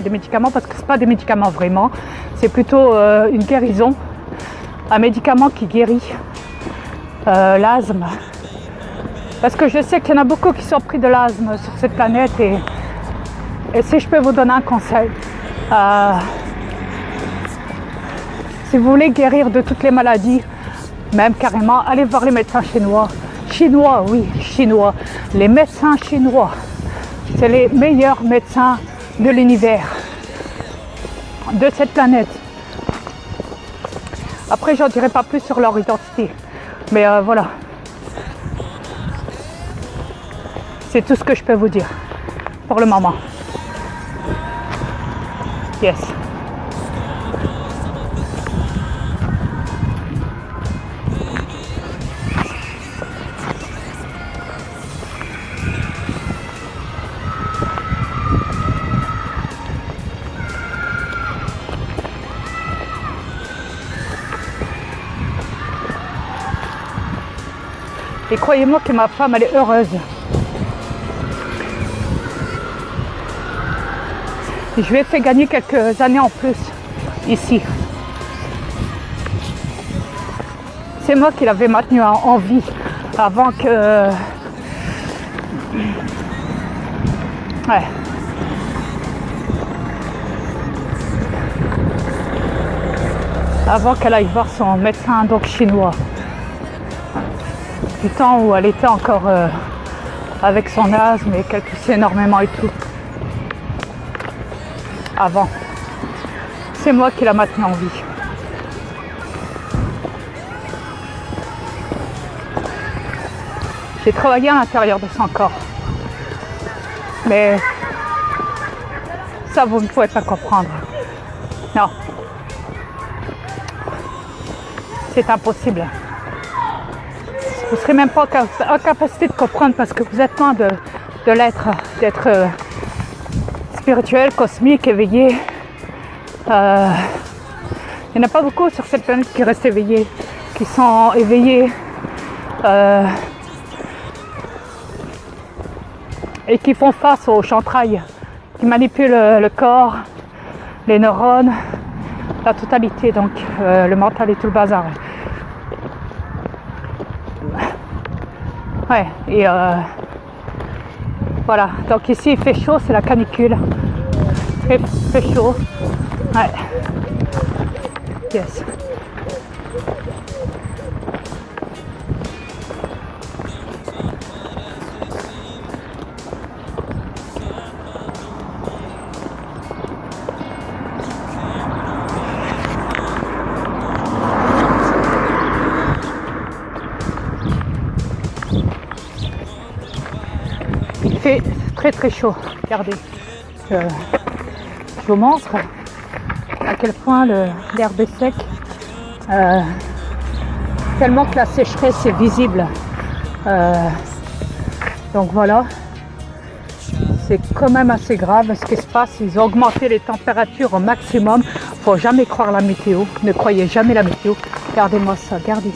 des médicaments parce que c'est pas des médicaments vraiment, c'est plutôt une guérison, un médicament qui guérit l'asthme. Parce que je sais qu'il y en a beaucoup qui sont pris de l'asthme sur cette planète et si je peux vous donner un conseil, si vous voulez guérir de toutes les maladies, même carrément, allez voir les médecins chinois. Chinois, oui, chinois. Les médecins chinois, c'est les meilleurs médecins de l'univers, de cette planète. Après, j'en dirai pas plus sur leur identité. Mais voilà. C'est tout ce que je peux vous dire pour le moment. Yes. Et croyez-moi que ma femme, elle est heureuse. Je lui ai fait gagner quelques années en plus, ici. C'est moi qui l'avais maintenu en vie avant que... Ouais. Avant qu'elle aille voir son médecin donc chinois. Du temps où elle était encore avec son asthme et qu'elle toussait énormément et tout. Avant. C'est moi qui l'a maintenue en vie. J'ai travaillé à l'intérieur de son corps. Mais ça, vous ne pouvez pas comprendre. Non. C'est impossible. Vous ne serez même pas en capacité de comprendre parce que vous êtes loin de l'être, d'être spirituel, cosmique, éveillé. Il n'y en a pas beaucoup sur cette planète qui restent éveillés, qui sont éveillés et qui font face aux chantrailles, qui manipulent le corps, les neurones, la totalité, donc le mental et tout le bazar. Ouais, et voilà, donc ici il fait chaud, c'est la canicule. Il fait chaud. Ouais. Yes. Il fait très très chaud. Regardez. Je vous montre à quel point l'herbe est sec. Tellement que la sécheresse est visible. Donc voilà. C'est quand même assez grave ce qui se passe. Ils ont augmenté les températures au maximum. Faut jamais croire la météo. Ne croyez jamais la météo. Regardez-moi ça. Regardez.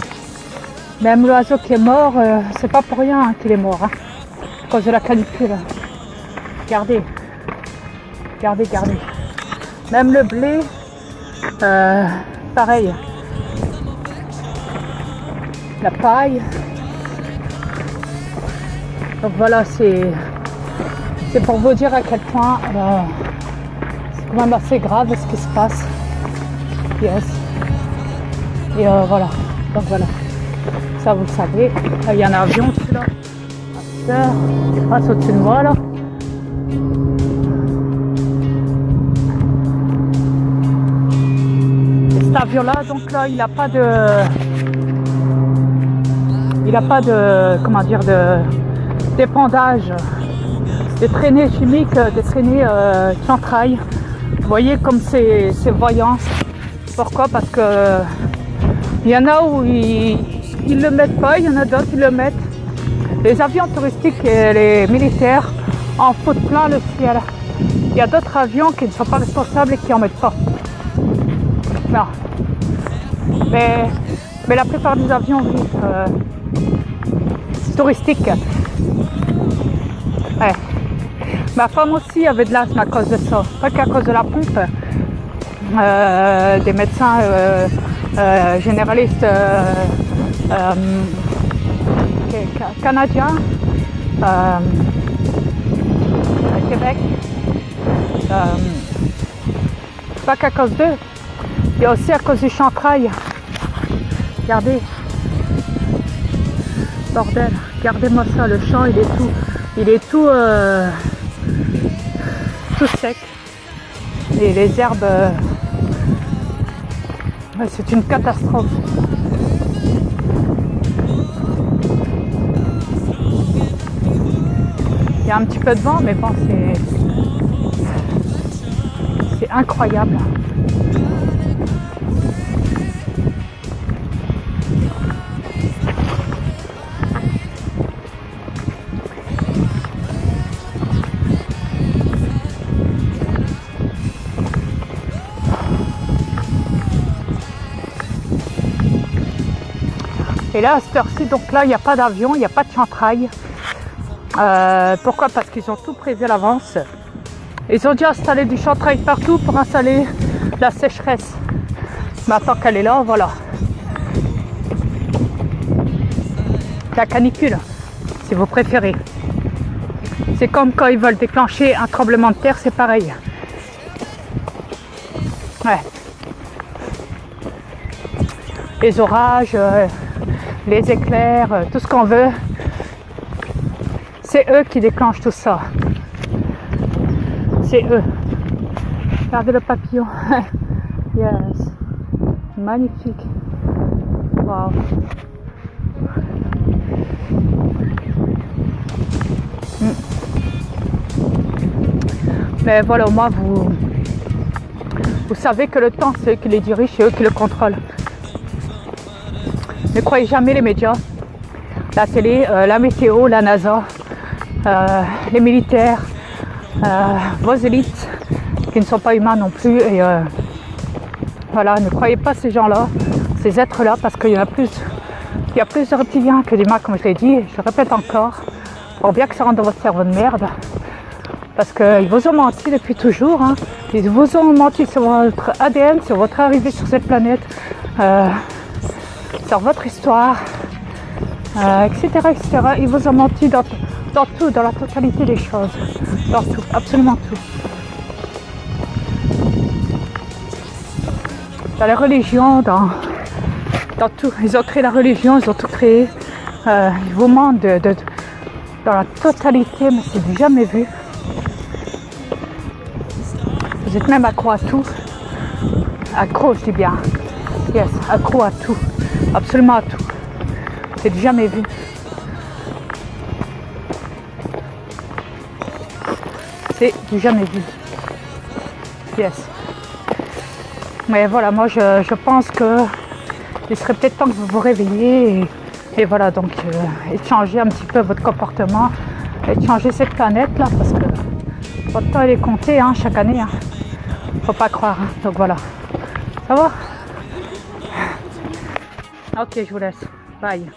Même l'oiseau qui est mort, c'est pas pour rien qu'il est mort. Hein, à cause de la canicule. Regardez. Regardez, regardez. Même le blé, pareil. La paille. Donc voilà, c'est pour vous dire à quel point c'est quand même assez grave ce qui se passe. Yes. Et voilà. Donc voilà. Ça vous le savez. Là, il y a un avion dessus là. Il passe au-dessus de moi là. Cet avion là, donc là, il n'a pas de comment dire, d'épandage, des traînées chimiques, des traînées chantrailles. Vous voyez comme c'est voyant. Pourquoi? Parce que il y en a où ils le mettent pas, il y en a d'autres qui le mettent. Les avions touristiques et les militaires en foutent plein le ciel. Il y a d'autres avions qui ne sont pas responsables et qui en mettent pas. Non. Mais la plupart des avions touristiques, ouais. Ma femme aussi avait de l'asthme à cause de ça, pas qu'à cause de la pompe. Des médecins généralistes canadiens à Québec. Pas qu'à cause d'eux, il y a aussi à cause du chantrail. Regardez, bordel, regardez-moi ça, le champ il est tout sec. Et les herbes, c'est une catastrophe. Il y a un petit peu de vent, mais bon, c'est incroyable. Et là, à cette heure-ci, donc là, il n'y a pas d'avion, il n'y a pas de chantrail. Pourquoi? Parce qu'ils ont tout prévu à l'avance. Ils ont dû installer du chantrail partout pour installer la sécheresse. Maintenant qu'elle est là, voilà. La canicule, si vous préférez. C'est comme quand ils veulent déclencher un tremblement de terre, c'est pareil. Ouais. Les orages, les éclairs, tout ce qu'on veut. C'est eux qui déclenchent tout ça. C'est eux. Regardez le papillon. Yes. Magnifique. Wow. Mais voilà, au moins vous savez que le temps, c'est eux qui les dirigent, c'est eux qui le contrôlent. Ne croyez jamais les médias, la télé, la météo, la NASA, les militaires, vos élites qui ne sont pas humains non plus. Et voilà, ne croyez pas ces gens-là, ces êtres-là, parce qu'il y en a plus. Il y a plus de reptiliens que d'humains, comme je l'ai dit. Je répète encore, pour bien que ça rentre dans votre cerveau de merde. Parce qu'ils vous ont menti depuis toujours. Hein. Ils vous ont menti sur votre ADN, sur votre arrivée sur cette planète, sur votre histoire, etc., etc. Ils vous ont menti dans tout, dans la totalité des choses. Dans tout, absolument tout. Dans la religion, dans tout. Ils ont créé la religion, ils ont tout créé. Ils vous mentent dans la totalité, mais c'est du jamais vu. Vous êtes même accro à tout. Accro, je dis bien. Yes, accro à tout. Absolument à tout. C'est du jamais vu. C'est du jamais vu. Yes. Mais voilà, moi je pense que il serait peut-être temps que vous vous réveilliez et voilà, donc et de changer un petit peu votre comportement et de changer cette planète là, parce que votre temps il est compté hein, chaque année. Hein. Faut pas croire. Hein. Donc voilà. Ça va? Ok, je vous laisse. Bye.